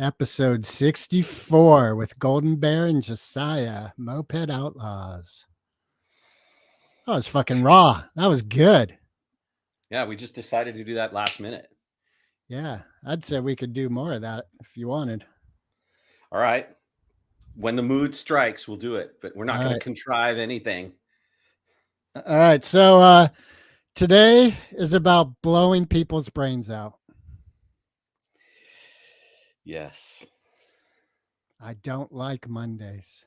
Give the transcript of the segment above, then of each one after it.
Episode 64 with Golden Bear and Josiah, Moped Outlaws. That was fucking raw. That was good. Yeah, we just decided to do that last minute. Yeah, I'd say we could do more of that if you wanted. All right. When the mood strikes, we'll do it, but we're not All going right. to contrive anything. All right. So today is about blowing people's brains out. Yes. I don't like Mondays.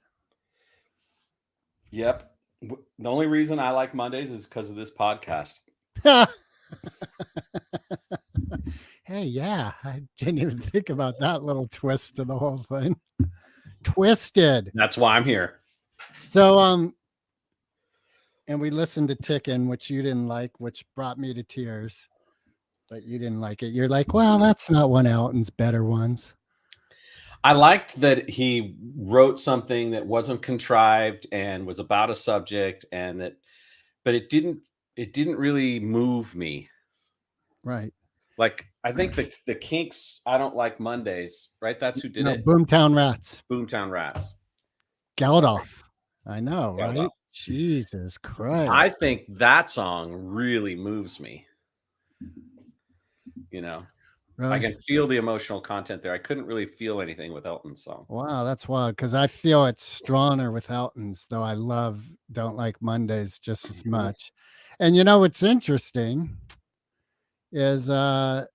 Yep. The only reason I like Mondays is because of this podcast. Hey, yeah, I didn't even think about that little twist to the whole thing. Twisted. That's why I'm here. So, and we listened to Tickin', which you didn't like, which brought me to tears. But you didn't like it. You're like, well, that's not one of Elton's better ones. I liked that he wrote something that wasn't contrived and was about a subject, but it didn't really move me. Right. Like, I think the Kinks, I don't like Mondays, right? That's who did it. Boomtown Rats. Boomtown Rats. Geldof. I know, Geldof. right? Jesus Christ. I think that song really moves me. You know, really? I can feel the emotional content there. I couldn't really feel anything with Elton's song. Wow, that's wild because I feel it's stronger with Elton's, though I don't like Mondays just as much. And you know what's interesting is I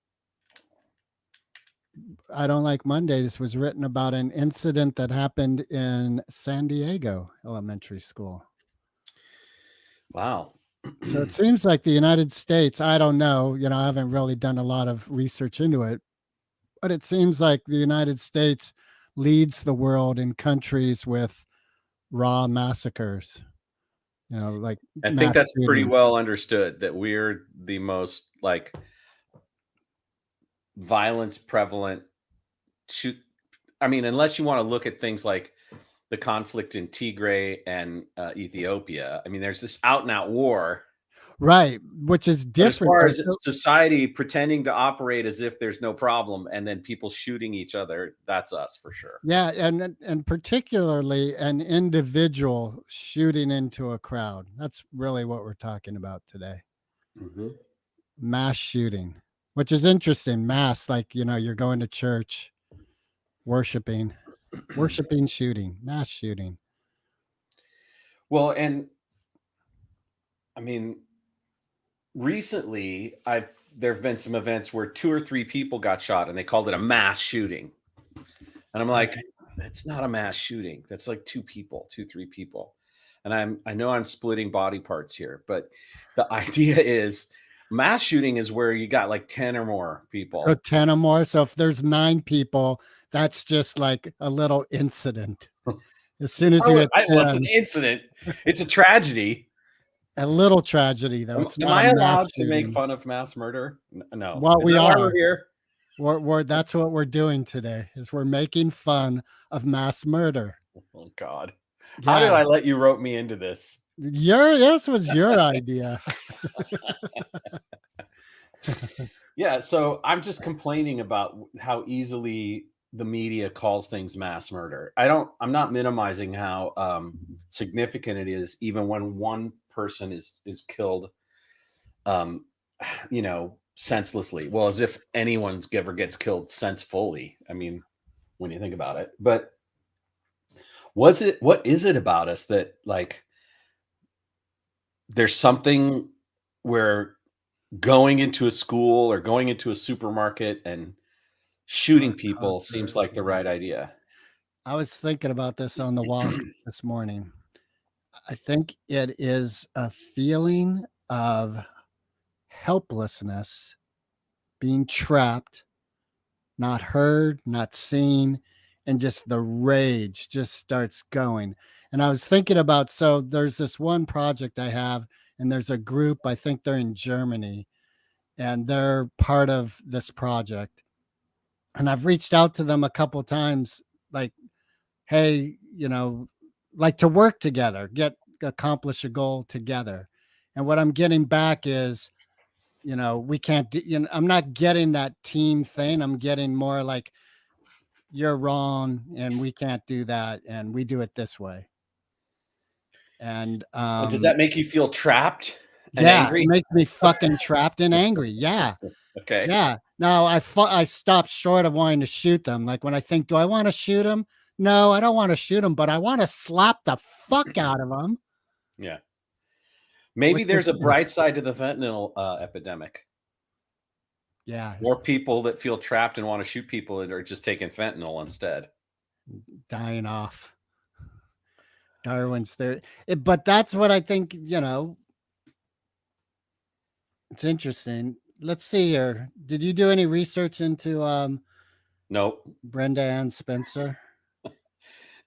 Don't Like Mondays was written about an incident that happened in San Diego Elementary School. Wow. So it seems like the United States, I don't know, I haven't really done a lot of research into it, but it seems like the United States leads the world in countries with raw massacres. Like I think that's pretty well understood that we're the most like violence prevalent I mean, unless you want to look at things like the conflict in Tigray and Ethiopia. I mean, there's this out and out war. Right, which is different. But as far as society pretending to operate as if there's no problem and then people shooting each other, that's us for sure. Yeah, and particularly an individual shooting into a crowd. That's really what we're talking about today. Mm-hmm. Mass shooting, which is interesting. Mass, like, you're going to church, worshiping, shooting, mass shooting. Well, and I mean, recently there have been some events where 2 or 3 people got shot and they called it a mass shooting. And I'm like, it's not a mass shooting. That's like 2 people, 2, 3 people. And I know I'm splitting body parts here, but the idea is mass shooting is where you got like 10 or more people. So 10 or more. So if there's 9 people, that's just like a little incident. As soon as you hit 10, well, it's an incident. It's a tragedy. A little tragedy, though. Am I allowed to make fun of mass murder? No. Well, we are. Why we're here? That's what we're doing today. Is we're making fun of mass murder. Oh God! Yeah. How did I let you rope me into this? This was your idea. Yeah. So I'm just complaining about how easily the media calls things mass murder. I'm not minimizing how significant it is, even when one person is killed, senselessly. Well, as if anyone ever gets killed sensefully. I mean, when you think about it. But what is it about us that, like, there's something where going into a school or going into a supermarket and shooting people seems like the right idea? I was thinking about this on the walk this morning. I think it is a feeling of helplessness, being trapped, not heard, not seen, and just the rage just starts going. And I was thinking about, so there's this one project I have, and there's a group, I think they're in Germany, and they're part of this project. And I've reached out to them a couple of times, like, hey, like to work together, accomplish a goal together. And what I'm getting back is, we can't do, I'm not getting that team thing. I'm getting more like, you're wrong and we can't do that and we do it this way. And And does that make you feel trapped and yeah, it angry? makes me fucking trapped and angry. Yeah. Okay. Yeah. No, I stopped short of wanting to shoot them. Like when I think, do I want to shoot them? No, I don't want to shoot them, but I want to slap the fuck out of them. Yeah. Maybe Which is, there's a bright side to the fentanyl epidemic. yeah, More people that feel trapped and want to shoot people that are just taking fentanyl instead. dying off. Darwin's theory. But that's what I think, it's interesting. Let's see here. Did you do any research into Nope. Brenda Ann Spencer?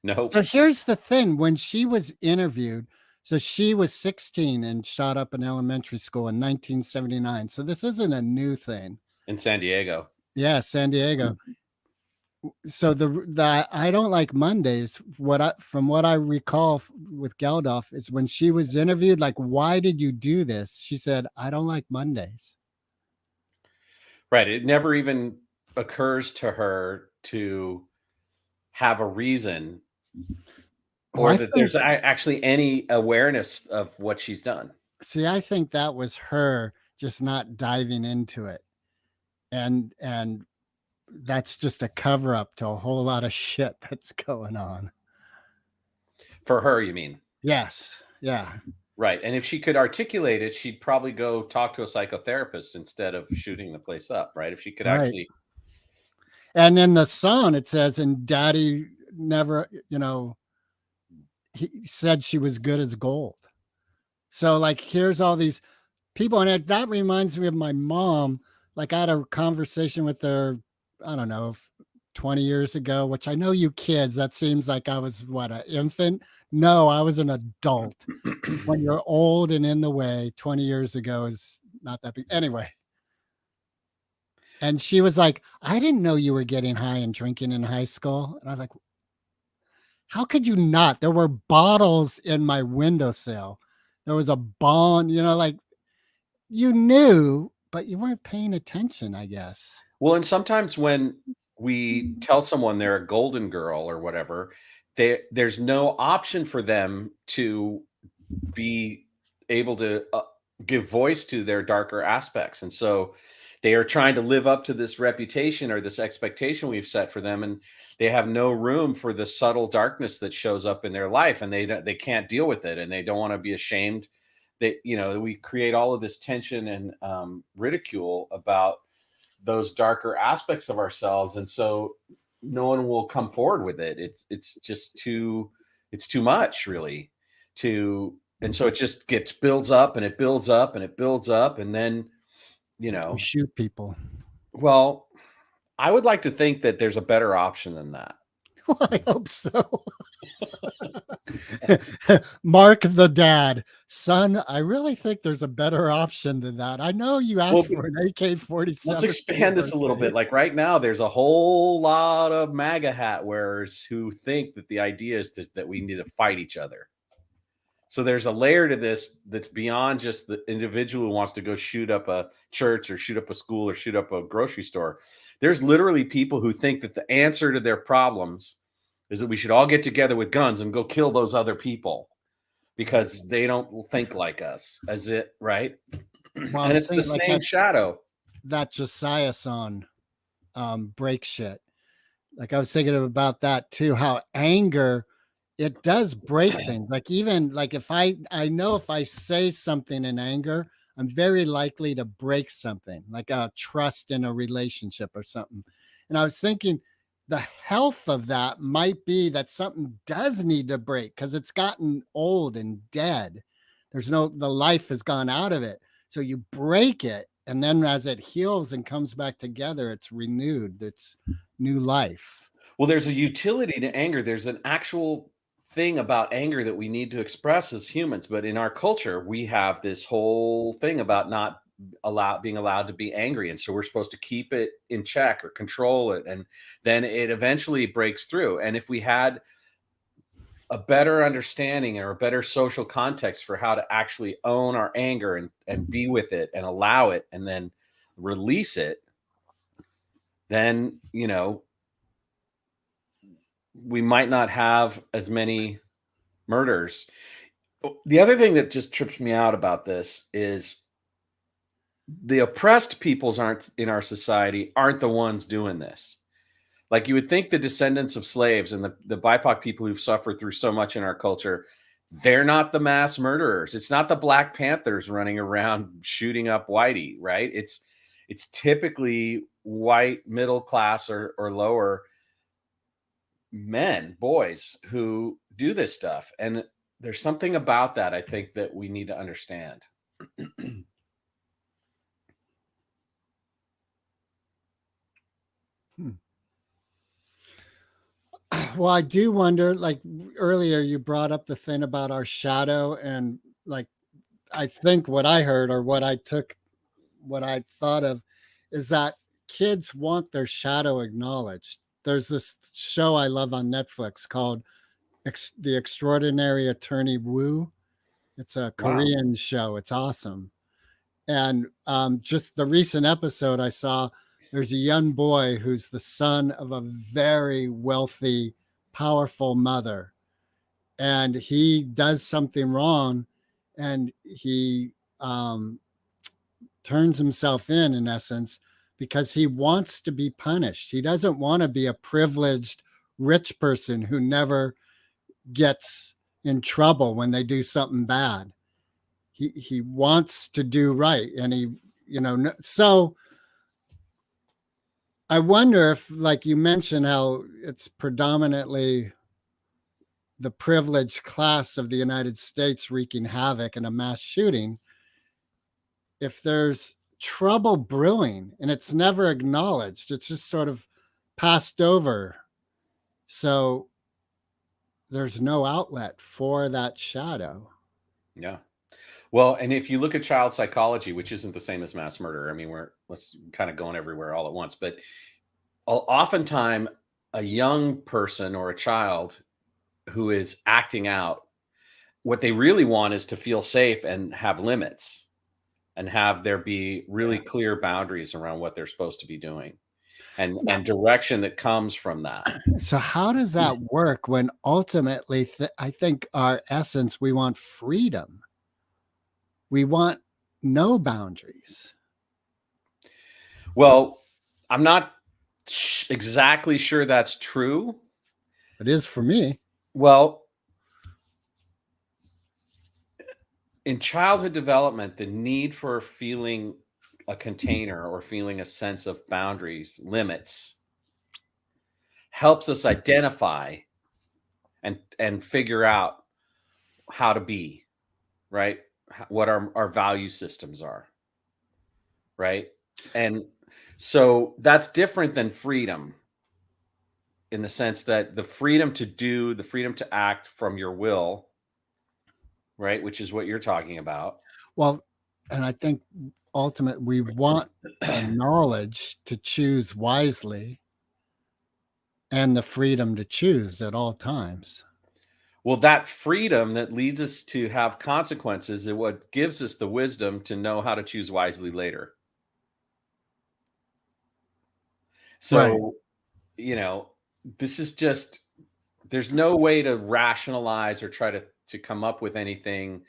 Nope. So here's the thing, when she was interviewed, so she was 16 and shot up an elementary school in 1979. So this isn't a new thing. In San Diego. Yeah, San Diego. So the I don't like Mondays. From what I recall with Geldof is when she was interviewed, like, why did you do this? She said, I don't like Mondays. Right. It never even occurs to her to have a reason or that there's actually any awareness of what she's done. See, I think that was her just not diving into it. And that's just a cover up to a whole lot of shit that's going on. For her, you mean? Yes. Yeah. Right. And if she could articulate it, she'd probably go talk to a psychotherapist instead of shooting the place up, right? If she could Right. actually. And in the song, it says, and daddy never, he said she was good as gold. So, like, here's all these people. And that reminds me of my mom. Like, I had a conversation with her, I don't know, 20 years ago, which I know you kids, that seems like I was what, an infant? No, I was an adult. When you're old and in the way, 20 years ago is not that big. Anyway. And she was like, I didn't know you were getting high and drinking in high school. And I was like, how could you not? There were bottles in my windowsill. There was a bond, like you knew, but you weren't paying attention, I guess. Well, and sometimes when we tell someone they're a golden girl or whatever, there's no option for them to be able to give voice to their darker aspects. And so they are trying to live up to this reputation or this expectation we've set for them. And they have no room for the subtle darkness that shows up in their life. And they can't deal with it. And they don't want to be ashamed that, we create all of this tension and ridicule about those darker aspects of ourselves. And so no one will come forward with it. It's just it's too much really and so it just builds up and it builds up and it builds up. And then, You shoot people. well, I would like to think that there's a better option than that. Well, I hope so. Mark the dad, son, I really think there's a better option than that. I know you asked for an AK-47. Let's expand this a little bit. Like right now, there's a whole lot of MAGA hat wearers who think that the idea is that we need to fight each other. So there's a layer to this that's beyond just the individual who wants to go shoot up a church or shoot up a school or shoot up a grocery store. There's literally people who think that the answer to their problems is that we should all get together with guns and go kill those other people because they don't think like us. Right? Well, and it's the same shadow. That Josiah song, break shit. Like I was thinking about that too, how anger, it does break things. Like even like if I know if I say something in anger, I'm very likely to break something, like a trust in a relationship or something. And I was thinking the health of that might be that something does need to break because it's gotten old and dead. The life has gone out of it. So you break it, and then as it heals and comes back together, it's renewed. It's new life. Well, there's a utility to anger. There's an actual thing about anger that we need to express as humans. But in our culture, we have this whole thing about not being allowed to be angry. And so we're supposed to keep it in check or control it. And then it eventually breaks through. And if we had a better understanding or a better social context for how to actually own our anger and be with it and allow it and then release it, then, we might not have as many murders. The other thing that just trips me out about this is the oppressed peoples aren't in our society aren't the ones doing this. Like you would think the descendants of slaves and the BIPOC people who've suffered through so much in our culture, they're not the mass murderers. It's not the Black Panthers running around shooting up whitey, right? It's typically white middle class or lower men, boys who do this stuff. And there's something about that I think that we need to understand. Hmm. Well, I do wonder, like earlier you brought up the thing about our shadow, and like I think what I heard or what I thought of is that kids want their shadow acknowledged. There's this show I love on Netflix called The Extraordinary Attorney Woo. It's a Wow. Korean show. It's awesome. And just the recent episode I saw, there's a young boy who's the son of a very wealthy, powerful mother. And he does something wrong, and he turns himself in essence, because he wants to be punished. He doesn't want to be a privileged rich person who never gets in trouble when they do something bad. He wants to do right, and so I wonder if, like you mentioned, how it's predominantly the privileged class of the United States wreaking havoc in a mass shooting, if there's trouble brewing and it's never acknowledged, it's just sort of passed over. So there's no outlet for that shadow. Yeah. Well, and if you look at child psychology, which isn't the same as mass murder, I mean, let's kind of going everywhere all at once, but oftentimes a young person or a child who is acting out, what they really want is to feel safe and have limits and have there be really Yeah. clear boundaries around what they're supposed to be doing Yeah. and direction that comes from that. So how does that work when ultimately I think our essence, we want freedom. We want no boundaries. Well, I'm not exactly sure that's true. It is for me. Well, in childhood development, the need for feeling a container or feeling a sense of boundaries, limits, helps us identify and figure out how to be, right? What our value systems are, right? And so that's different than freedom in the sense that the freedom to do, the freedom to act from your will, right, which is what you're talking about. Well, and I think ultimately we want the knowledge to choose wisely and the freedom to choose at all times. Well, that freedom that leads us to have consequences is what gives us the wisdom to know how to choose wisely later. Right. So, you know, this is just there's no way to rationalize or try to come up with anything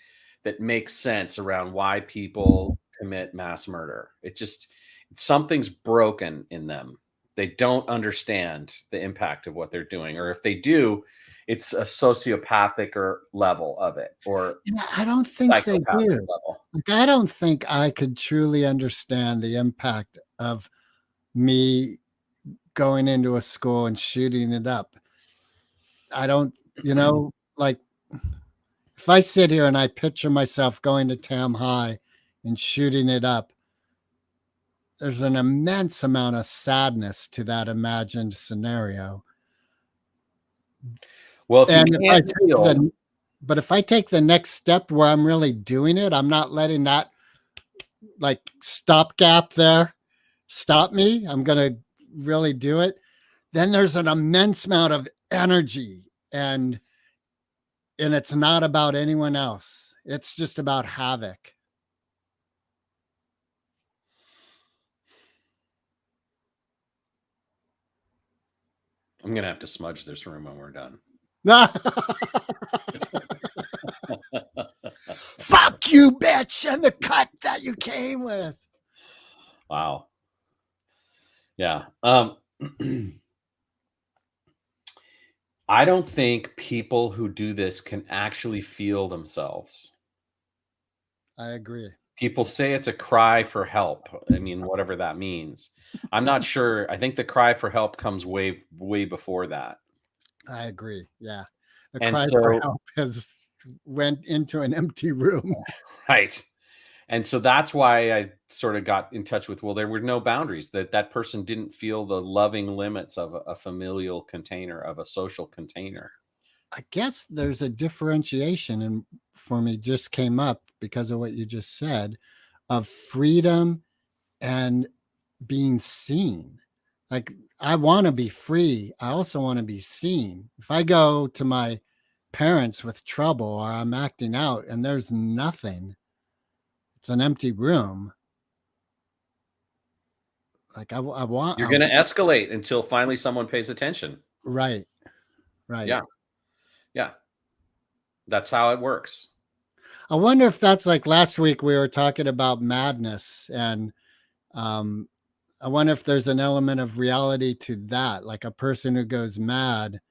that makes sense around why people commit mass murder. It just something's broken in them. They don't understand the impact of what they're doing, or if they do, it's a sociopathic or level of it, or Yeah, I don't think they psychopathic do. level. Like, I don't think I could truly understand the impact of me going into a school and shooting it up. I don't, like if I sit here and I picture myself going to Tam High and shooting it up, there's an immense amount of sadness to that imagined scenario. Well, if you And if I can't take deal, the but if I take the next step where I'm really doing it, I'm not letting that like stopgap there stop me. I'm going to really do it. Then there's an immense amount of energy, and it's not about anyone else. It's just about havoc. I'm gonna have to smudge this room when we're done. Fuck you, bitch, and the cut that you came with. Wow. Yeah. I don't think people who do this can actually feel themselves. I agree. People say it's a cry for help. I mean, whatever that means. I'm not sure. I think the cry for help comes way, way before that. I agree. Yeah. The And cry for so, help has went into an empty room. right. And so that's why I sort of got in touch with, well, there were no boundaries, that person didn't feel the loving limits of a familial container, of a social container. I guess there's a differentiation, and for me just came up because of what you just said, of freedom and being seen. Like, I want to be free. I also want to be seen. If I go to my parents with trouble or I'm acting out and there's nothing, it's an empty room. Like, I want, You're going to escalate until finally someone pays attention. right, right. Yeah. Yeah. That's how it works. I wonder if that's like last week we were talking about madness, and I wonder if there's an element of reality to that. Like, a person who goes mad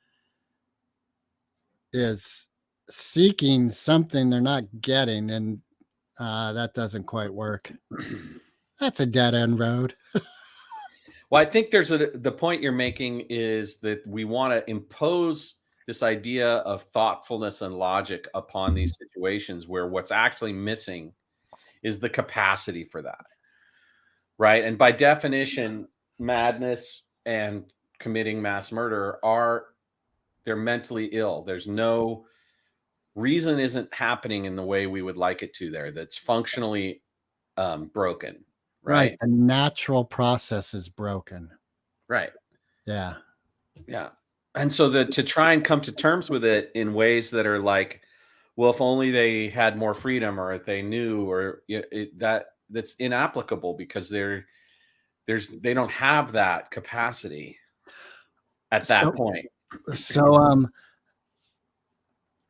is seeking something they're not getting, and that doesn't quite work. That's a dead end road. Well, I think the point you're making is that we want to impose this idea of thoughtfulness and logic upon these situations where what's actually missing is the capacity for that. Right. And by definition, madness and committing mass murder they're mentally ill. There's no reason isn't happening in the way we would like it to there. That's functionally broken. Right. The natural process is broken. Right. Yeah. Yeah. And so to try and come to terms with it in ways that are like, well, if only they had more freedom, or if they knew, or that's inapplicable, because they don't have that capacity at that point. So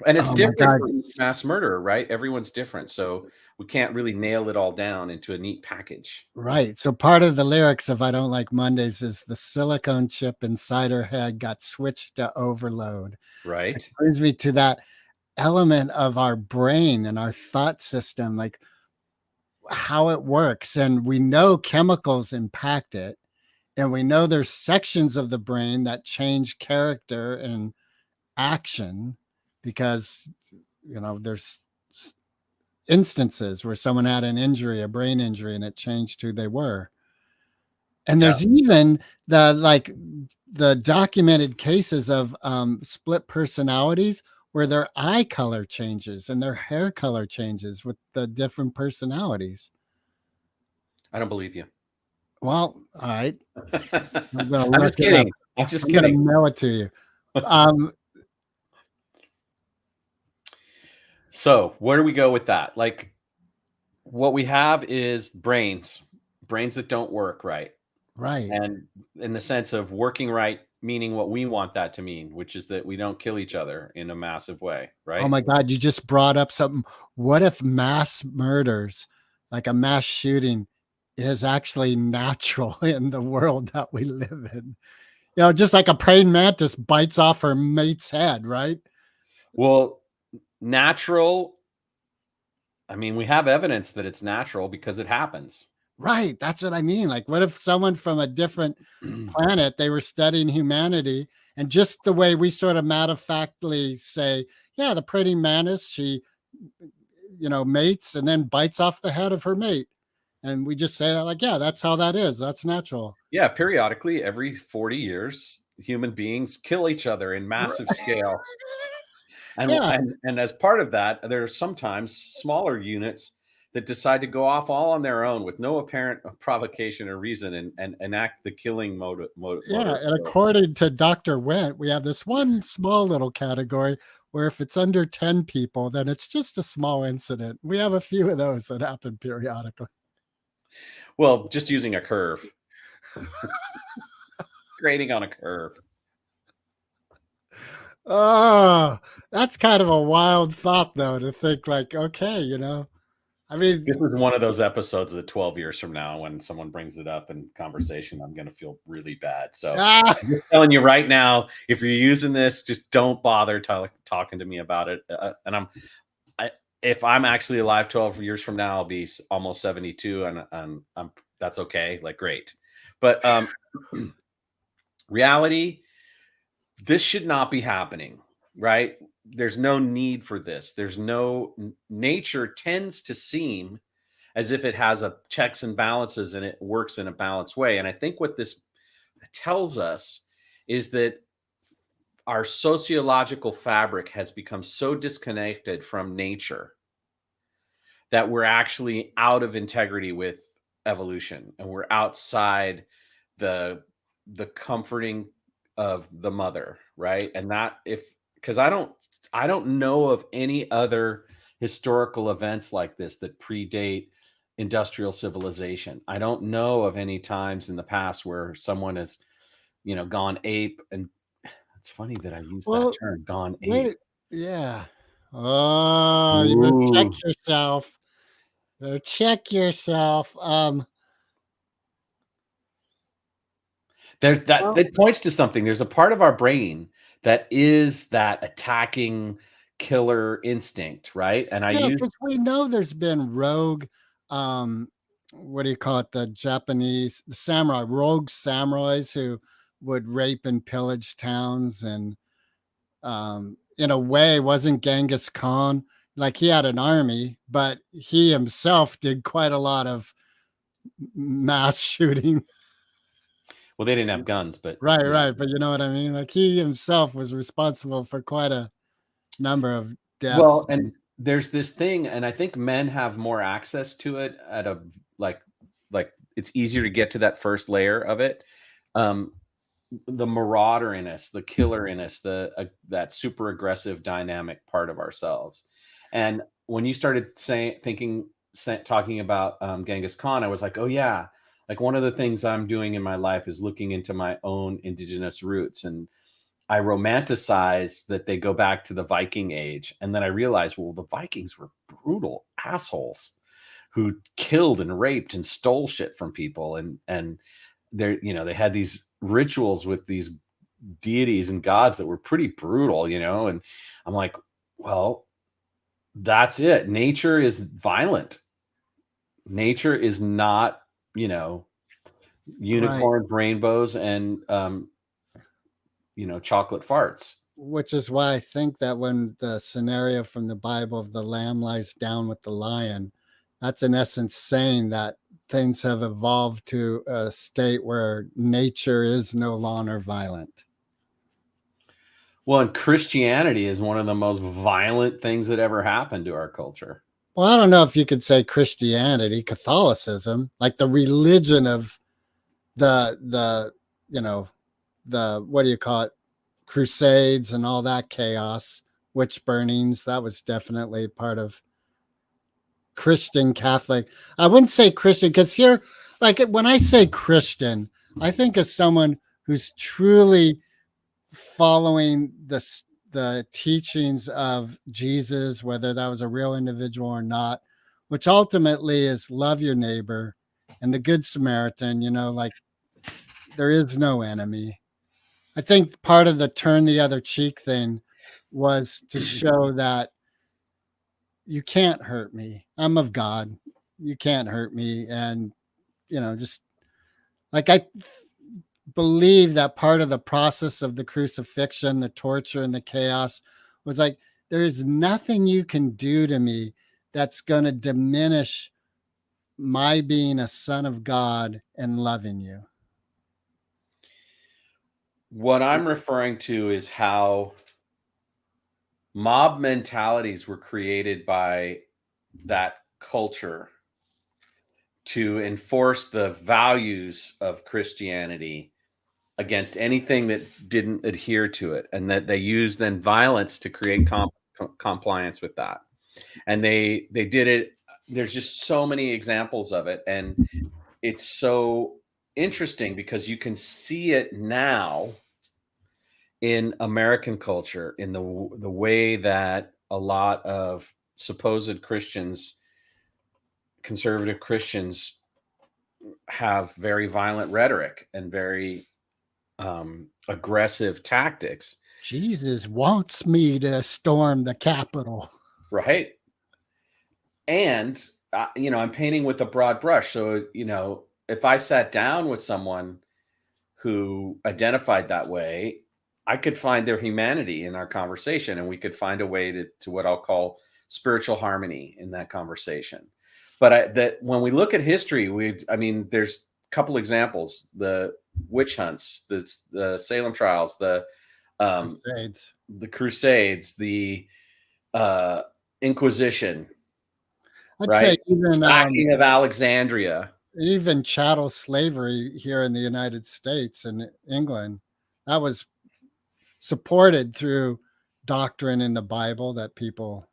And it's oh my different God. for each mass murderer, right? Everyone's different. So we can't really nail it all down into a neat package. Right. So part of the lyrics of I Don't Like Mondays is the silicone chip inside her head got switched to overload. Right. It brings me to that element of our brain and our thought system, like how it works. And we know chemicals impact it. And we know there's sections of the brain that change character and action because, there's instances where someone had an injury, a brain injury, and it changed who they were. And there's even the documented cases of split personalities where their eye color changes and their hair color changes with the different personalities. I don't believe you. Well, all right. I'm just kidding. I'm just kidding. I'm gonna mail it to you. So where do we go with that? Like, what we have is brains that don't work right. Right. And in the sense of working right, meaning what we want that to mean, which is that we don't kill each other in a massive way, right? Oh my God, you just brought up something. What if mass murders, like a mass shooting, is actually natural in the world that we live in? Just like a praying mantis bites off her mate's head, right? Well, natural. I mean, we have evidence that it's natural because it happens. Right. That's what I mean. Like, what if someone from a different planet, they were studying humanity, and just the way we sort of matter of factly say, yeah, the praying mantis, she, mates and then bites off the head of her mate. And we just say that, like, yeah, that's how that is. That's natural. Yeah. Periodically, every 40 years, human beings kill each other in massive scale. And as part of that, there are sometimes smaller units that decide to go off all on their own with no apparent provocation or reason and enact the killing motive. Yeah. And according to Dr. Wendt, we have this one small little category where if it's under 10 people, then it's just a small incident. We have a few of those that happen periodically. Well, just using a curve. Grading on a curve. Oh, that's kind of a wild thought, though, to think like, okay, I mean, This is one of those episodes that 12 years from now, when someone brings it up in conversation, I'm going to feel really bad. So ah, I'm just telling you right now, if you're using this, just don't bother talking to me about it. If I'm actually alive 12 years from now, I'll be almost 72, and that's okay. Like, great. But reality, this should not be happening, right? There's no need for this. There's no nature tends to seem as if it has a checks and balances and it works in a balanced way. And I think what this tells us is that our sociological fabric has become so disconnected from nature that we're actually out of integrity with evolution, and we're outside the comforting of the mother, right? And that if because I don't know of any other historical events like this that predate industrial civilization. I don't know of any times in the past where someone has, gone ape. And it's funny that I use that well, term, gone ape. wait, yeah. Oh, you better check Ooh. yourself. Better check yourself. There that Well, that points to something. There's a part of our brain that is that attacking killer instinct, right? And I yeah, use because we know there's been rogue, um, what do you call it? The samurai, rogue samurais who would rape and pillage towns. And in a way, wasn't Genghis Khan like he had an army, but he himself did quite a lot of mass shooting. well, they didn't have guns, but Right, yeah. right. But you know what I mean? Like he himself was responsible for quite a number of deaths. Well, and there's this thing, and I think men have more access to it at a like like it's easier to get to that first layer of it. Um, the marauder in us, the killer in us, that super aggressive dynamic part of ourselves. And when you started talking about Genghis Khan, I was like, oh yeah, like one of the things I'm doing in my life is looking into my own indigenous roots. And I romanticize that they go back to the Viking age. And then I realized, well, the Vikings were brutal assholes who killed and raped and stole shit from people. And they had these rituals with these deities and gods that were pretty brutal. And I'm like, well, that's it. Nature is violent. Nature is not, you know, Right. unicorns, rainbows, and chocolate farts. Which is why I think that when the scenario from the Bible of the lamb lies down with the lion, that's in essence saying that things have evolved to a state where nature is no longer violent. Well, and Christianity is one of the most violent things that ever happened to our culture. Well, I don't know if you could say Christianity, Catholicism, like the religion of the you know the what do you call it, crusades and all that chaos, witch burnings. That was definitely part of Christian Catholic. I wouldn't say Christian because here, like when I say Christian, I think of someone who's truly following the teachings of Jesus, whether that was a real individual or not, which ultimately is love your neighbor and the Good Samaritan. Like there is no enemy. I think part of the turn the other cheek thing was to show that you can't hurt me. I'm of God. You can't hurt me. And, just like believe that part of the process of the crucifixion, the torture, and the chaos was like, there is nothing you can do to me that's going to diminish my being a son of God and loving you. What I'm referring to is how mob mentalities were created by that culture to enforce the values of Christianity against anything that didn't adhere to it, and that they used then violence to create compliance with that. And they did it. There's just so many examples of it, and it's so interesting because you can see it now in American culture, in the way that a lot of supposed Christians, conservative Christians, have very violent rhetoric and very aggressive tactics, Jesus wants me to storm the Capitol. right? And I'm painting with a broad brush. So if I sat down with someone who identified that way, I could find their humanity in our conversation, and we could find a way to what I'll call spiritual harmony in that conversation. But that when we look at history, there's a couple examples: the witch hunts, the Salem trials, the Crusades. Crusades, the Inquisition, I'd say right? Sacking of Alexandria. even chattel slavery here in the United States and England, that was supported through doctrine in the Bible that people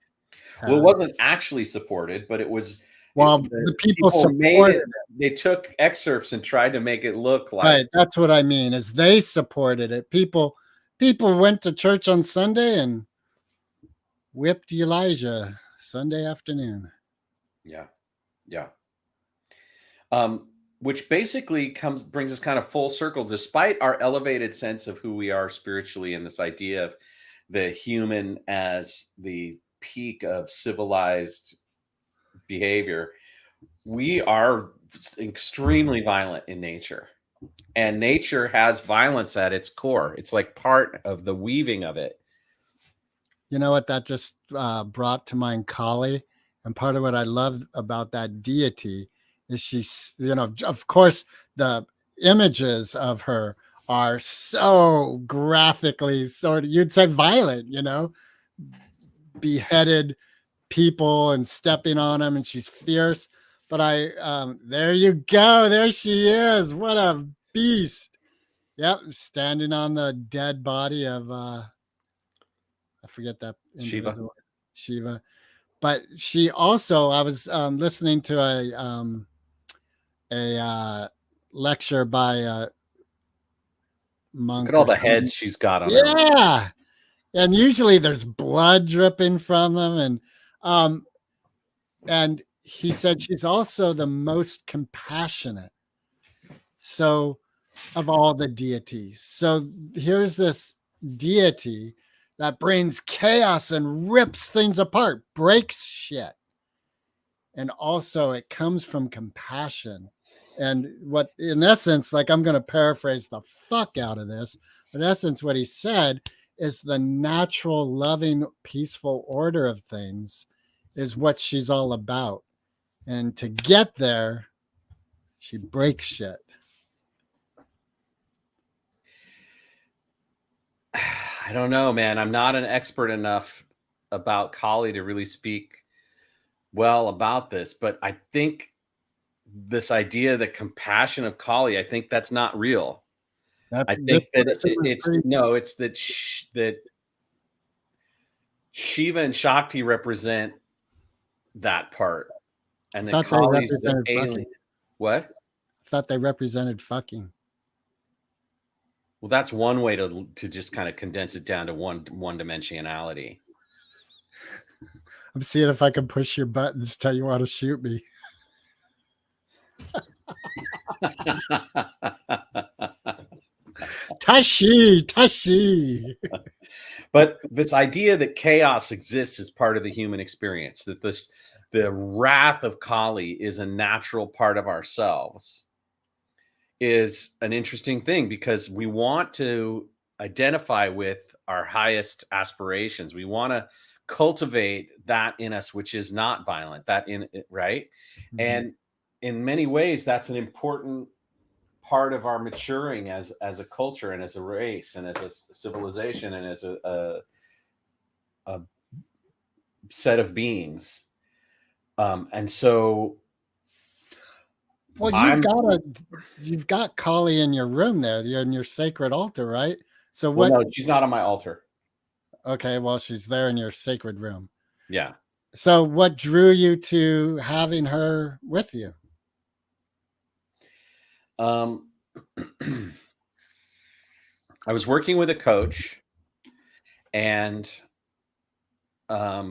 had. Well, it wasn't actually supported, but it was. Well, the people made it. supported They took excerpts and tried to make it look like. Right, that's what I mean, is they supported it. People went to church on Sunday and whipped Elijah Sunday afternoon. Yeah. Yeah. Which basically brings us kind of full circle, despite our elevated sense of who we are spiritually, and this idea of the human as the peak of civilized behavior. We are extremely violent in nature, and nature has violence at its core. It's like part of the weaving of it. You know what that just brought to mind? Kali. And part of what I love about that deity is she's, of course, the images of her are so graphically sort of, you'd say violent, beheaded people and stepping on them, and she's fierce. But there you go. There she is. What a beast. Yep. Standing on the dead body of, I forget that individual. Shiva. But she also, I was listening to a lecture by a monk. Look at all the heads she's got on her. Yeah. And usually there's blood dripping from them. And he said she's also the most compassionate. So of all the deities. So here's this deity that brings chaos and rips things apart, breaks shit. And also it comes from compassion. And what, in essence, like, I'm going to paraphrase the fuck out of this, but in essence, what he said is the natural, loving, peaceful order of things is what she's all about. And to get there, she breaks shit. I don't know, man. I'm not an expert enough about Kali to really speak well about this, but I think this idea, the compassion of Kali, I think that's not real. I think that it's that Shiva and Shakti represent that part, and that Kali is the alien. What? I thought they represented fucking. Well, that's one way to just kind of condense it down to one dimensionality. I'm seeing if I can push your buttons, tell you how to shoot me. Tashi. But this idea that chaos exists as part of the human experience, that the wrath of Kali is a natural part of ourselves, is an interesting thing, because we want to identify with our highest aspirations. We want to cultivate that in us, which is not violent, right? Mm-hmm. And in many ways, that's an important part of our maturing as a culture and as a race and as a civilization and as a set of beings. And so, well, you've got Kali in your room there. You're in your sacred altar, right? So what? Well, no, she's not on my altar. Okay, well, she's there in your sacred room. Yeah. So what drew you to having her with you? I was working with a coach, and I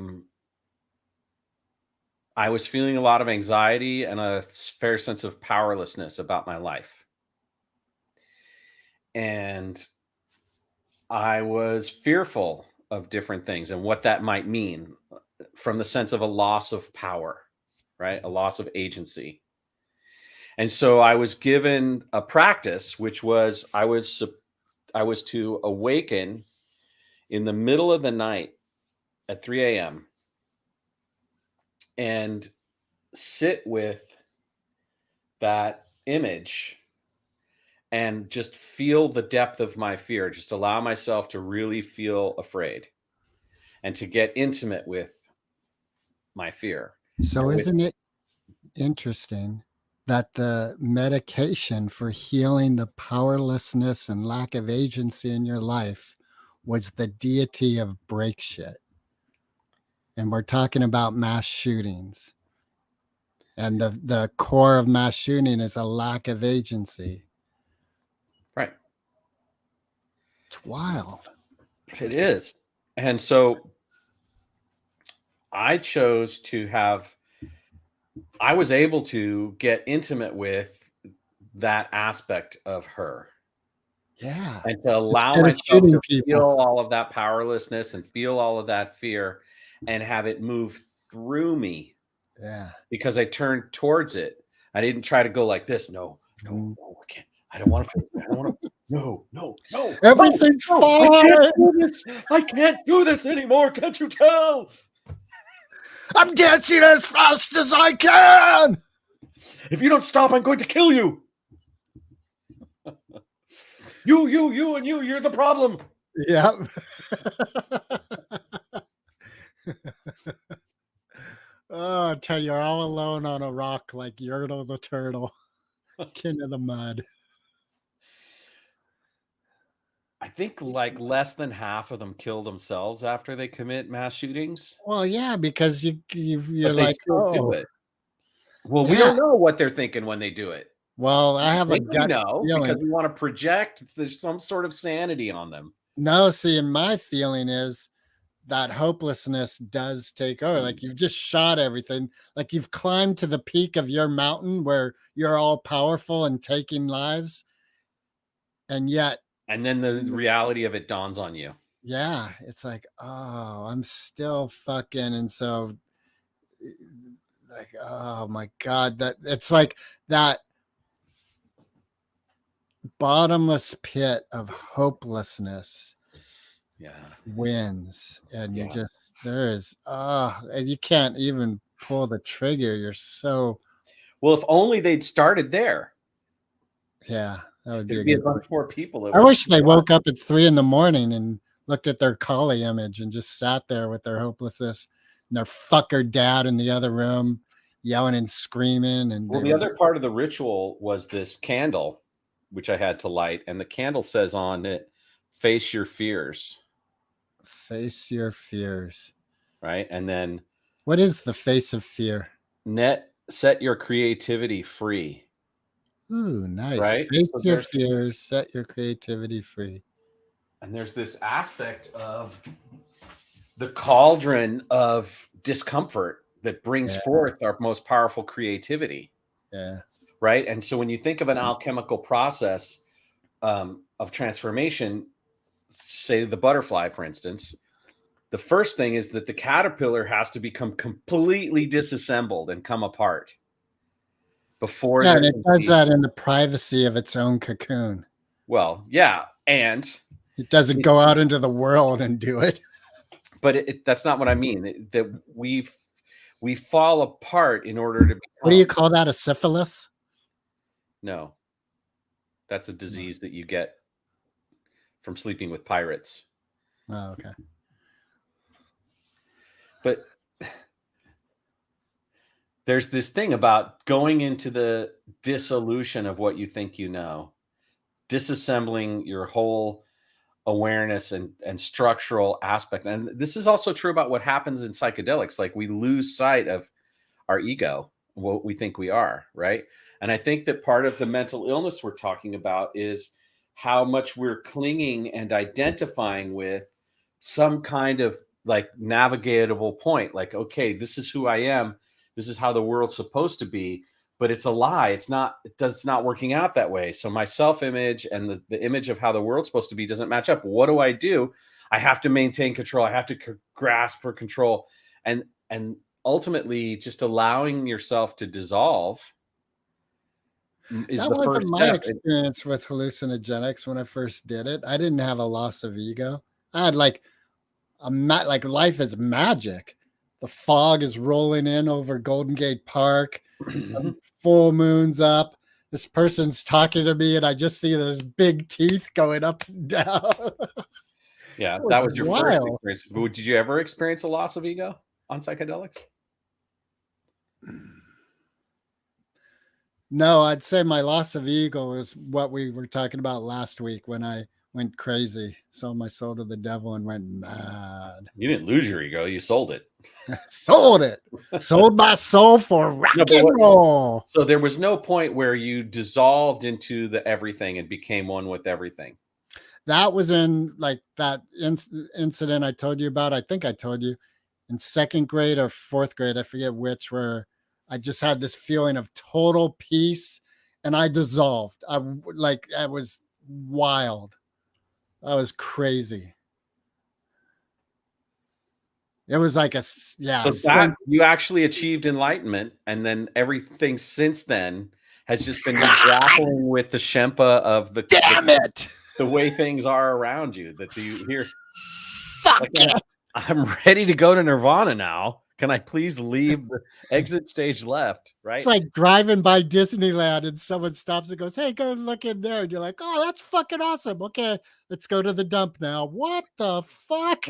was feeling a lot of anxiety and a fair sense of powerlessness about my life. And I was fearful of different things and what that might mean from the sense of a loss of power, right? A loss of agency. And so I was given a practice, which was I was to awaken in the middle of the night at 3 a.m. and sit with that image and just feel the depth of my fear. Just allow myself to really feel afraid and to get intimate with my fear. So, And with, isn't it interesting that the medication for healing the powerlessness and lack of agency in your life was the deity of break shit? And we're talking about mass shootings. And the core of mass shooting is a lack of agency. right. It's wild. It is. And so I chose to I was able to get intimate with that aspect of her Yeah. and to allow Instead of myself shooting to feel people. all of that powerlessness and feel all of that fear and have it move through me Yeah. because I turned towards it. I didn't try to go like this. No, Mm. no, I can't. I don't want to feel. I don't want to. No. Everything's No, fine. I can't do this. I can't do this anymore. Can't you tell? I'm dancing as fast as I can. If you don't stop, I'm going to kill you. You, and you. You're the problem. Yep. Oh, I tell you, you're all alone on a rock like Yertle the turtle, king of the mud. I think like less than half of them kill themselves after they commit mass shootings, Well, yeah, because you're but they like, still do oh, it. Well, we yeah. don't know what they're thinking when they do it. Well, I We have a think we gut know because feeling. we want to project there's some sort of sanity on them. No, see, and my feeling is that hopelessness does take over. Like you've just shot everything. Like you've climbed to the peak of your mountain where you're all powerful and taking lives. And yet, And then the reality of it dawns on you. yeah, it's like, oh, I'm still fucking. And so, like, oh my God, that it's like that bottomless pit of hopelessness Yeah. wins. And you Yeah. just, there is, and you can't even pull the trigger. You're so, Well, if only they'd started there, yeah, that would be a there'd be a good bunch more people that I would. wish they woke up at 3 in the morning and looked at their collie image and just sat there with their hopelessness and their fucker dad in the other room yelling and screaming. And Well, they the were other just part of the ritual was this candle, which I had to light, and the candle says on it, "Face your fears," face your fears. right? And then What is the face of fear? set your creativity free, Ooh, nice. right? Face So your fears, set your creativity free. there's this aspect of the cauldron of discomfort that brings Yeah. forth our most powerful creativity, Yeah. right? And so when you think of an alchemical process of transformation, say the butterfly, for instance, the first thing is that the caterpillar has to become completely disassembled and come apart before Yeah, there and it can does be. that in the privacy of its own cocoon. Well, yeah, and It doesn't go out into the world and do it. but that's not what I mean. That we fall apart in order to become. What do you call that? A syphilis? No, that's a disease that you get from sleeping with pirates. Oh, okay. But there's this thing about going into the dissolution of what you think you know, disassembling your whole awareness and structural aspect. And this is also true about what happens in psychedelics. Like we lose sight of our ego, what we think we are, right? And I think that part of the mental illness we're talking about is how much we're clinging and identifying with some kind of like navigatable point. Like, okay, this is who I am. This is how the world's supposed to be, but it's a lie. It's not working out that way. So my self-image and the image of how the world's supposed to be doesn't match up. What do? I have to maintain control. I have to grasp for control. And ultimately just allowing yourself to dissolve is That the wasn't first my step. experience with hallucinogenics when I first did it. I didn't have a loss of ego. I had like like life is magic. The fog is rolling in over Golden Gate Park. Full moon's up. This person's talking to me, and I just see those big teeth going up and down. Yeah, It was that was your first wild. experience. But did you ever experience a loss of ego on psychedelics? No, I'd say my loss of ego is what we were talking about last week when I went crazy, sold my soul to the devil and went mad. You didn't lose your ego, you sold it. Sold it. Sold my soul for rock No, but and roll. so there was no point where you dissolved into the everything and became one with everything. That was in like that incident I told you about. I think I told you in second grade or fourth grade. I forget which, where I just had this feeling of total peace and I dissolved. I was wild. I was crazy. It was like So that you actually achieved enlightenment, and then everything since then has just been you grappling with the Shempa of damn it. The way things are around you. That you hear, Fuck like, it. I'm ready to go to Nirvana now. Can I please leave the exit stage left? Right? It's like driving by Disneyland and someone stops and goes, "Hey, go look in there." And you're like, "Oh, that's fucking awesome. Okay, let's go to the dump now." What the fuck?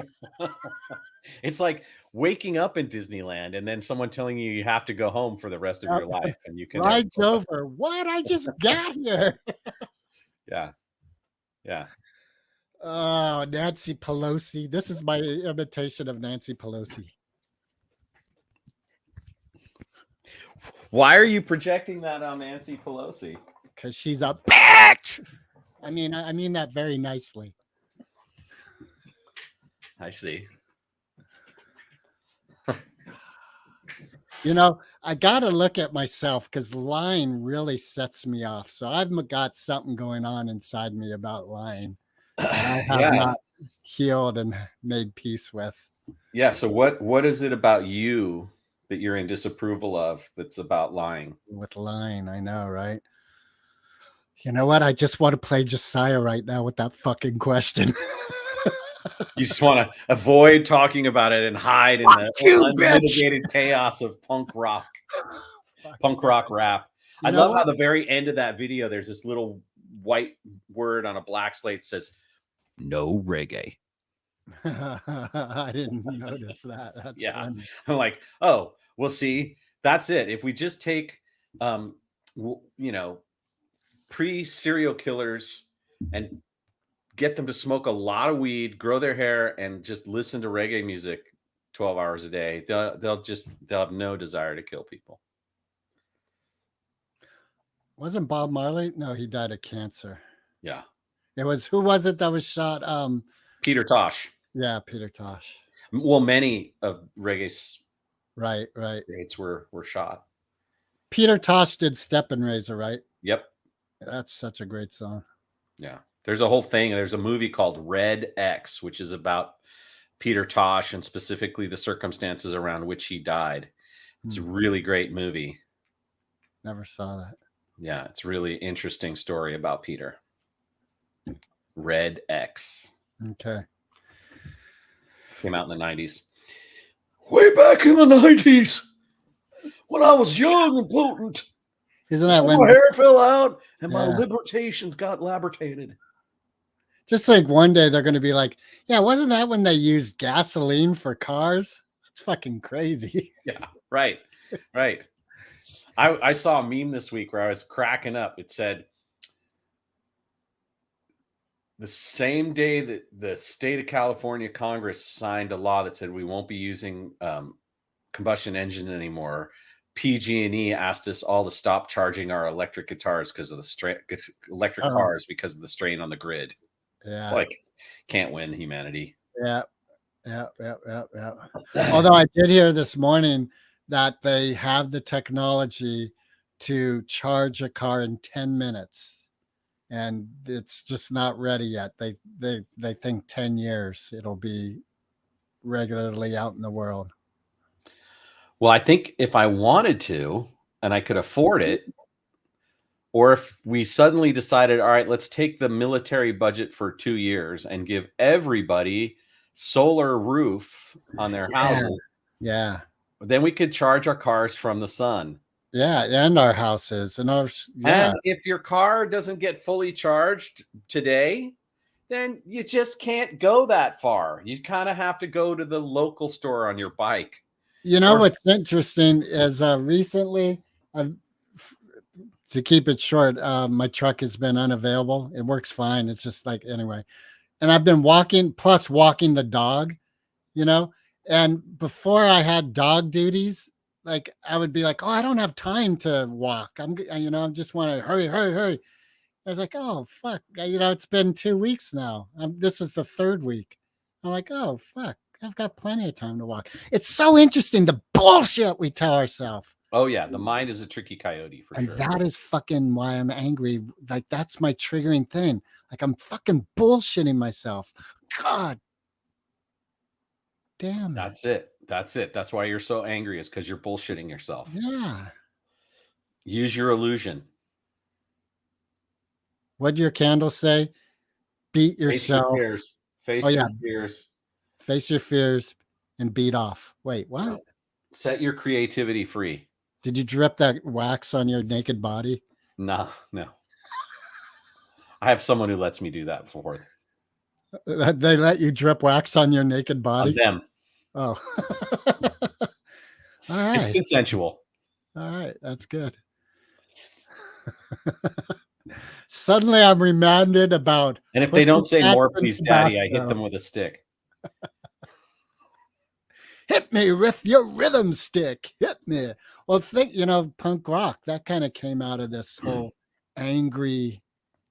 It's like waking up in Disneyland and then someone telling you have to go home for the rest of your life, and you can never Ride's go back. over. What? I just got here. Yeah, yeah. Oh, Nancy Pelosi. This is my imitation of Nancy Pelosi. Why are you projecting that on Nancy Pelosi? Because she's a bitch. I mean that very nicely. I see. You know, I got to look at myself because lying really sets me off. So I've got something going on inside me about lying that I have Yeah, not healed and made peace with. yeah. So what is it about you that you're in disapproval of that's about lying? With lying, I know, right? You know what? I just want to play Josiah right now with that fucking question. You just want to avoid talking about it and hide in the unmitigated chaos of punk rock rap. I love how the very end of that video, there's this little white word on a black slate that says "No reggae." I didn't notice that. That's funny. I'm like, oh, well, see, that's it. If we just take, pre-serial killers and get them to smoke a lot of weed, grow their hair, and just listen to reggae music 12 hours a day, they'll have no desire to kill people. Wasn't Bob Marley? No, he died of cancer. Yeah. It was, who was it that was shot? Peter Tosh. Yeah, Peter Tosh. Well, many of reggae's right greats were shot. Peter Tosh did Step and Razor, right? Yep. That's such a great song. Yeah. There's a whole thing. There's a movie called Red X, which is about Peter Tosh and specifically the circumstances around which he died. It's a really great movie. Never saw that. Yeah, it's a really interesting story about Peter. Red X. Okay. Came out in the 90s. Way back in the 90s, when I was young and potent. Isn't that when my hair fell out and my libertations got labertated? Just think one day they're going to be like, yeah, wasn't that when they used gasoline for cars? That's fucking crazy. Yeah, right. I saw a meme this week where I was cracking up. It said, the same day that the state of California Congress signed a law that said we won't be using combustion engine anymore, PG&E asked us all to stop charging our electric guitars because of the electric Oh, cars because of the strain on the grid. It's yeah, like can't win humanity. yeah, yeah. Although I did hear this morning that they have the technology to charge a car in 10 minutes, and it's just not ready yet. They think 10 years it'll be regularly out in the world. Well, I think if I wanted to and I could afford it, or if we suddenly decided, all right, let's take the military budget for 2 years and give everybody solar roof on their Yeah, houses, yeah, then we could charge our cars from the sun. yeah, and our houses and ours. Yeah, And if your car doesn't get fully charged today, then you just can't go that far. You kind of have to go to the local store on your bike. you know Or what's interesting is recently, I've, to keep it short, my truck has been unavailable. It works fine. It's just like anyway, and I've been walking plus walking the dog, you know. And before I had dog duties, like I would be like, "Oh, I don't have time to walk. I just want to hurry, hurry, hurry." I was like, "Oh, fuck." It's been 2 weeks now. This is the 3rd week. I'm like, "Oh, fuck. I've got plenty of time to walk." It's so interesting the bullshit we tell ourselves. oh yeah, the mind is a tricky coyote for And sure. that is fucking why I'm angry. Like that's my triggering thing. Like I'm fucking bullshitting myself. God damn That's it. it. That's it. That's why you're so angry is because you're bullshitting yourself. Yeah. Use your illusion. What'd your candle say? Beat Face your yourself. fears. Oh, Face yeah. your fears. Face your fears and beat off. Wait, what? Set your creativity free. Did you drip that wax on your naked body? No, no. I have someone who lets me do that for They let you drip wax on your naked on body? them. Oh. All It's right. consensual. All right. That's good. Suddenly I'm reminded about And if they don't say Pussycats more, and please, daddy, I hit Tabasco. them with a stick. Hit me with your rhythm stick. Hit me. Well, punk rock, that kind of came out of this whole angry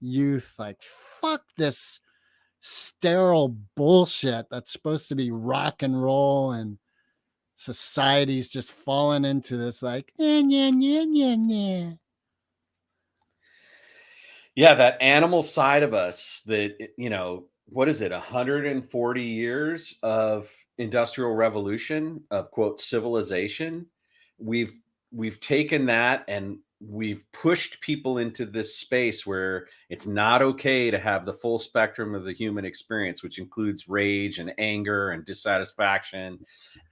youth, like, fuck this sterile bullshit that's supposed to be rock and roll, and society's just fallen into this, like, yeah, yeah, yeah, yeah, yeah. Yeah, that animal side of us that, what is it? 140 years of industrial revolution, of quote civilization. We've we've taken that and we've pushed people into this space where it's not okay to have the full spectrum of the human experience, which includes rage and anger and dissatisfaction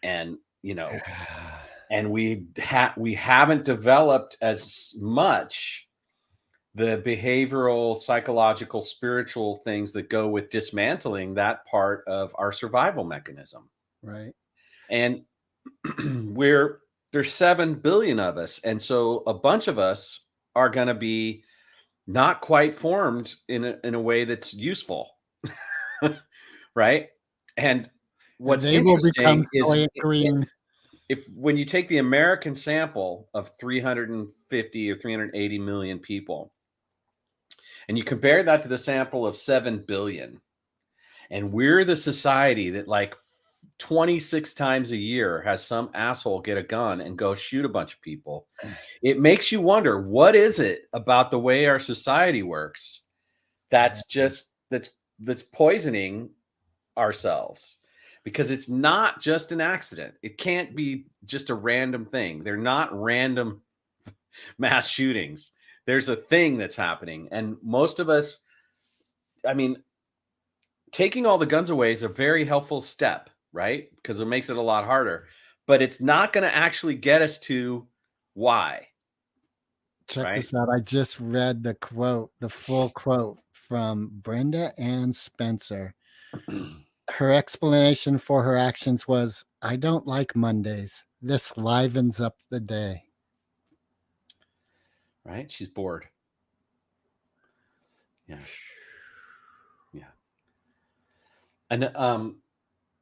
and, and we haven't developed as much the behavioral, psychological, spiritual things that go with dismantling that part of our survival mechanism. Right. And we're there's 7 billion of us. And so a bunch of us are going to be not quite formed in a way that's useful. Right. And And what's they will become interesting is soy green. if when you take the American sample of 350 or 380 million people, and you compare that to the sample of 7 billion, and we're the society that like 26 times a year has some asshole get a gun and go shoot a bunch of people. It makes you wonder, what is it about the way our society works that's just that's poisoning ourselves? Because it's not just an accident. It can't be just a random thing. They're not random mass shootings. There's a thing that's happening. And most of us, I mean, taking all the guns away is a very helpful step, right? Because it makes it a lot harder, but it's not going to actually get us to why, Check right? this out. I just read the full quote from Brenda Ann Spencer. Her explanation for her actions was, "I don't like Mondays. This livens up the day." Right? She's bored. Yeah. Yeah. And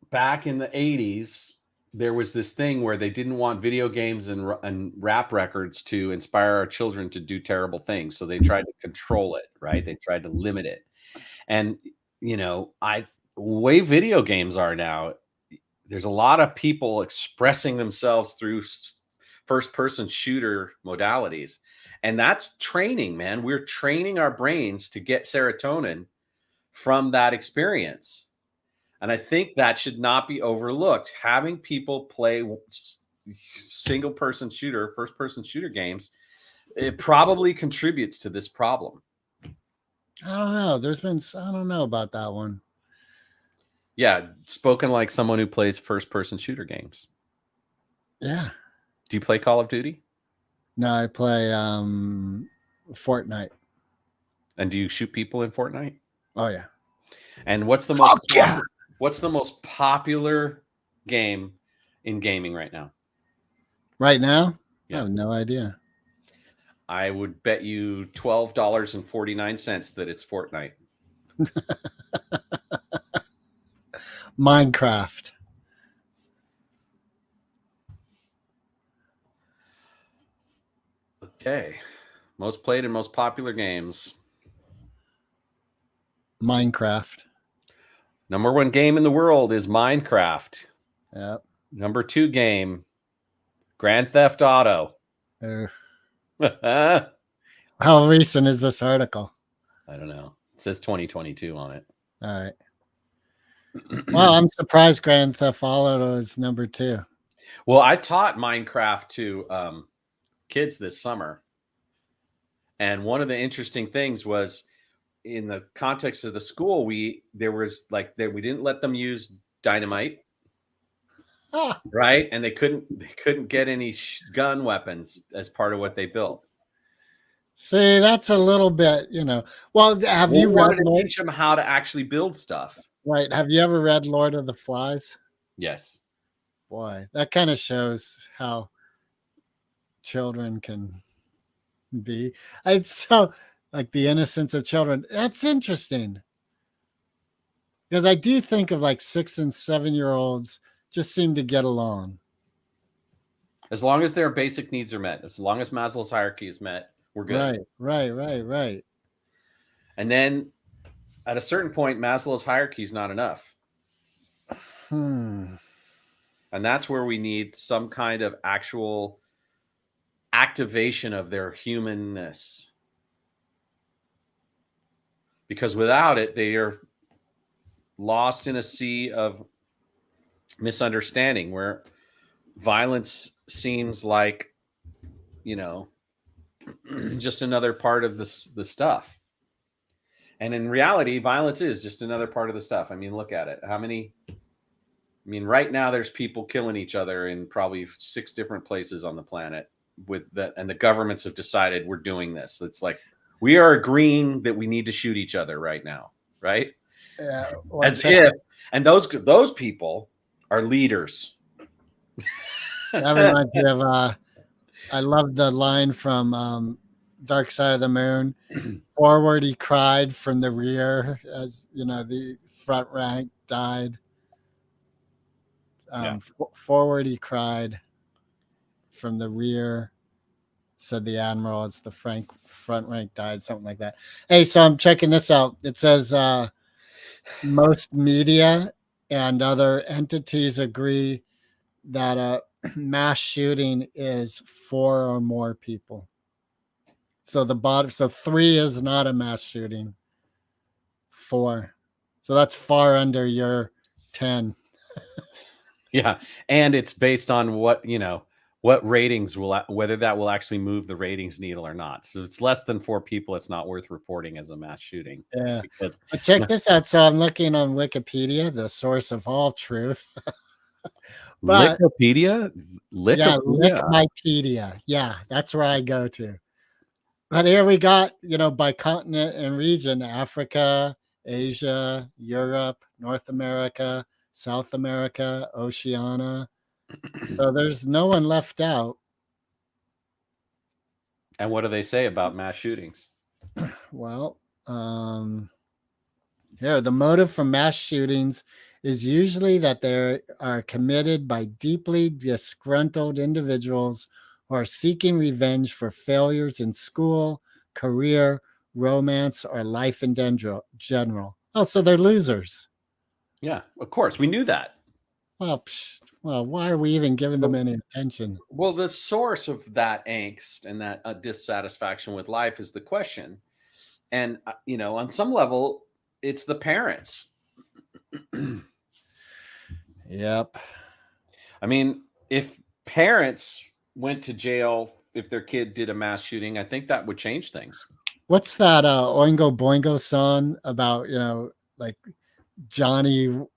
back in the 80s, there was this thing where they didn't want video games and rap records to inspire our children to do terrible things, so they tried to control it, right? They tried to limit it. And I way video games are now, there's a lot of people expressing themselves through first person shooter modalities. And that's training, man. We're training our brains to get serotonin from that experience. And I think that should not be overlooked. Having people play single person shooter, first person shooter games, it probably contributes to this problem. I don't know. I don't know about that one. Yeah, spoken like someone who plays first person shooter games. Yeah. Do you play Call of Duty? No, I play Fortnite. And do you shoot people in Fortnite? Oh yeah. And what's the most popular game in gaming right now? Right now? Yeah. I have no idea. I would bet you $12.49 that it's Fortnite. Minecraft. Okay. Most played and most popular games. Minecraft. Number 1 game in the world is Minecraft. Yep. Number 2 game, Grand Theft Auto. How recent is this article? I don't know. It says 2022 on it. All right. Well, I'm surprised Grand Theft Auto is number 2. Well, I taught Minecraft to kids this summer. And one of the interesting things was, in the context of the school, we didn't let them use dynamite. Right? And they couldn't get any gun weapons as part of what they built. See, that's a little bit, Well, have you read to teach them how to actually build stuff? Right. Have you ever read Lord of the Flies? Yes. Boy, that kind of shows how children can be. It's so like the innocence of children. That's interesting. Because I do think of like 6 and 7-year-olds just seem to get along. As long as their basic needs are met, as long as Maslow's hierarchy is met, we're good. Right. And then at a certain point, Maslow's hierarchy is not enough. And that's where we need some kind of actual activation of their humanness. Because without it, they are lost in a sea of misunderstanding where violence seems like, just another part of the stuff. And in reality, violence is just another part of the stuff. I mean, look at it. Right now there's people killing each other in probably 6 different places on the planet and the governments have decided we're doing this. It's like, we are agreeing that we need to shoot each other right now. Right. Yeah. And those people are leaders. That reminds me of, I love the line from Dark Side of the Moon. Forward he cried, from the rear, as the front rank died. Forward he cried, from the rear, said the admiral, as the front rank died, something like that. Hey, so I'm checking this out. It says most media and other entities agree that a mass shooting is 4 or more people. So so 3 is not a mass shooting. 4. So that's far under your 10. Yeah. And it's based on what ratings whether that will actually move the ratings needle or not. So if it's less than 4 people, it's not worth reporting as a mass shooting. Yeah. But check this out. So I'm looking on Wikipedia, the source of all truth. Wikipedia? Yeah, Wikipedia. Yeah, that's where I go to. But here we got, by continent and region: Africa, Asia, Europe, North America, South America, Oceania. So there's no one left out. And what do they say about mass shootings? Well, Here, the motive for mass shootings is usually that they are committed by deeply disgruntled individuals who are seeking revenge for failures in school, career, romance, or life in general. Oh, so they're losers. Yeah, of course. We knew that. Well, well, why are we even giving them any attention? Well, the source of that angst and that dissatisfaction with life is the question. And, on some level, it's the parents. Yep. I mean, if parents went to jail if their kid did a mass shooting, I think that would change things. What's that Oingo Boingo song about, like Johnny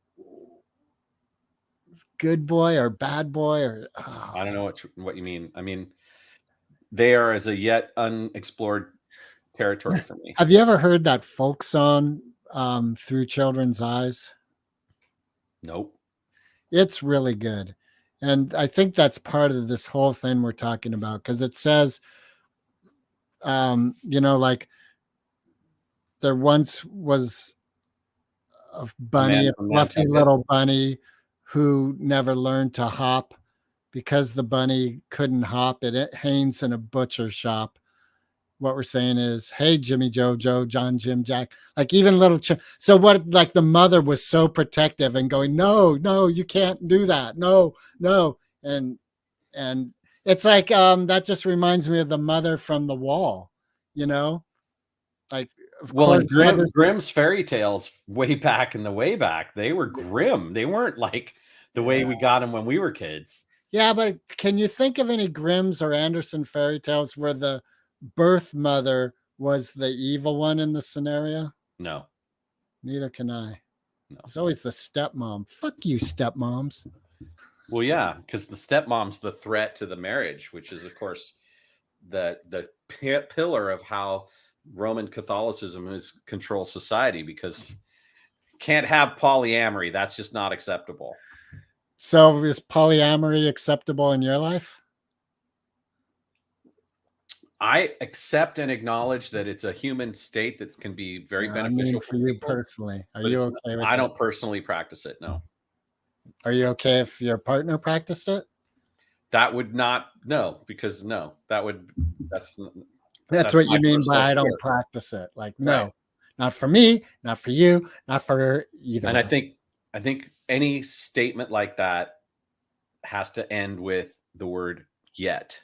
good boy or bad boy or I don't know what you mean. I mean, they are as a yet unexplored territory for me. Have you ever heard that folk song Through Children's Eyes? Nope. It's really good. And I think that's part of this whole thing we're talking about, because it says, like there once was a bunny, a fluffy little bunny who never learned to hop because the bunny couldn't hop. It hangs in a butcher shop. What we're saying is, hey, Jimmy, Joe, John, Jim, Jack, like even little. So what, like the mother was so protective and going, no, you can't do that. No. And it's like, that just reminds me of the mother from The Wall, like, well, in Grimm's fairy tales way back in the way back, they were grim. They weren't like the way we got them when we were kids. Yeah, but can you think of any Grimm's or Anderson fairy tales where the birth mother was the evil one in the scenario? No. Neither can I. No. It's always the stepmom. Fuck you, stepmoms. Well, yeah, because the stepmom's the threat to the marriage, which is, of course, the pillar of how Roman Catholicism is control society, because can't have polyamory. That's just not acceptable. So is polyamory acceptable in your life? I accept and acknowledge that it's a human state that can be very beneficial for you personally. Are you okay with I don't personally practice it, no. Are you okay if your partner practiced it? That would not, no, because no, that's what you mean by I don't practice it. Like, no, not for me, not for you, not for either. And I think any statement like that has to end with the word yet.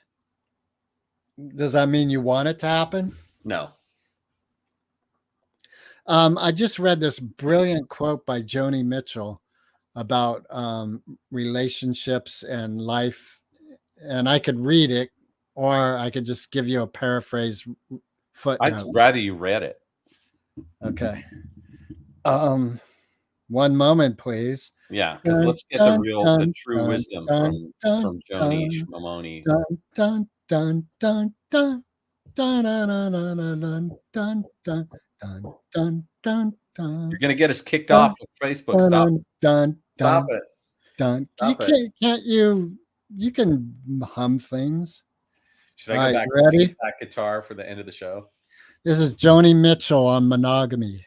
Does that mean you want it to happen? No. I just read this brilliant quote by Joni Mitchell about relationships and life, and I could read it, or I could just give you a paraphrase footnote. I'd rather you read it. Okay. One moment, please. Yeah, because let's get the true wisdom from Joni Mamoni. Dun dun dun dun dun dun dun dun dun dun dun dun. You're gonna get us kicked off of Facebook. Stop it. Can't you can hum things. Should I go back ready? To that guitar for the end of the show? This is Joni Mitchell on monogamy.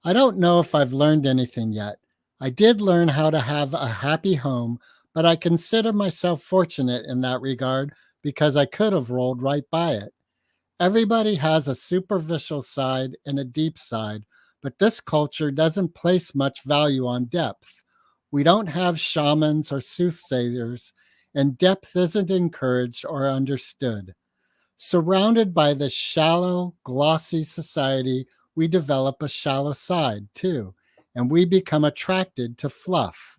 I don't know if I've learned anything yet. I did learn how to have a happy home, but I consider myself fortunate in that regard because I could have rolled right by it. Everybody has a superficial side and a deep side, but this culture doesn't place much value on depth. We don't have shamans or soothsayers, and depth isn't encouraged or understood. Surrounded by this shallow, glossy society, we develop a shallow side too, and we become attracted to fluff.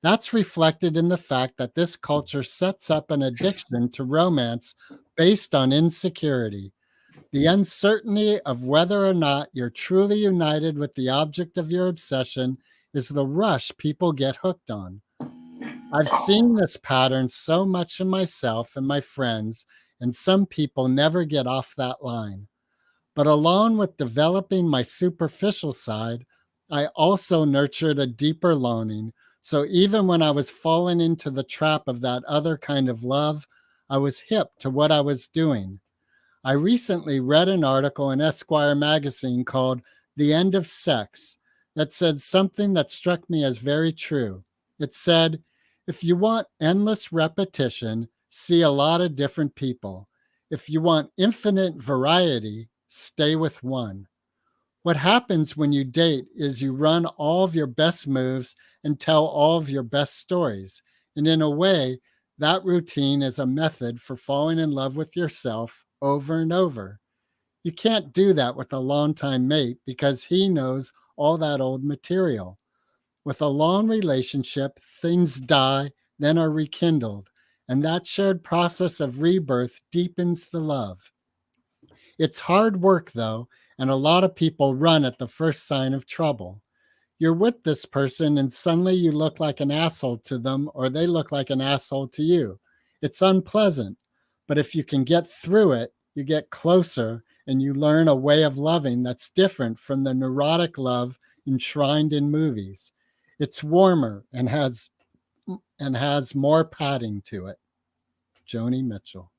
That's reflected in the fact that this culture sets up an addiction to romance based on insecurity. The uncertainty of whether or not you're truly united with the object of your obsession is the rush people get hooked on. I've seen this pattern so much in myself and my friends, and some people never get off that line. But along with developing my superficial side, I also nurtured a deeper longing. So even when I was falling into the trap of that other kind of love, I was hip to what I was doing. I recently read an article in Esquire magazine called The End of Sex, that said something that struck me as very true. It said, if you want endless repetition, see a lot of different people. If you want infinite variety, stay with one. What happens when you date is you run all of your best moves and tell all of your best stories. And in a way, that routine is a method for falling in love with yourself over and over. You can't do that with a longtime mate because he knows all that old material. With a long relationship, things die, then are rekindled, and that shared process of rebirth deepens the love. It's hard work, though, and a lot of people run at the first sign of trouble. You're with this person, and suddenly you look like an asshole to them, or they look like an asshole to you. It's unpleasant, but if you can get through it, you get closer and you learn a way of loving that's different from the neurotic love enshrined in movies. It's warmer and has more padding to it. Joni Mitchell.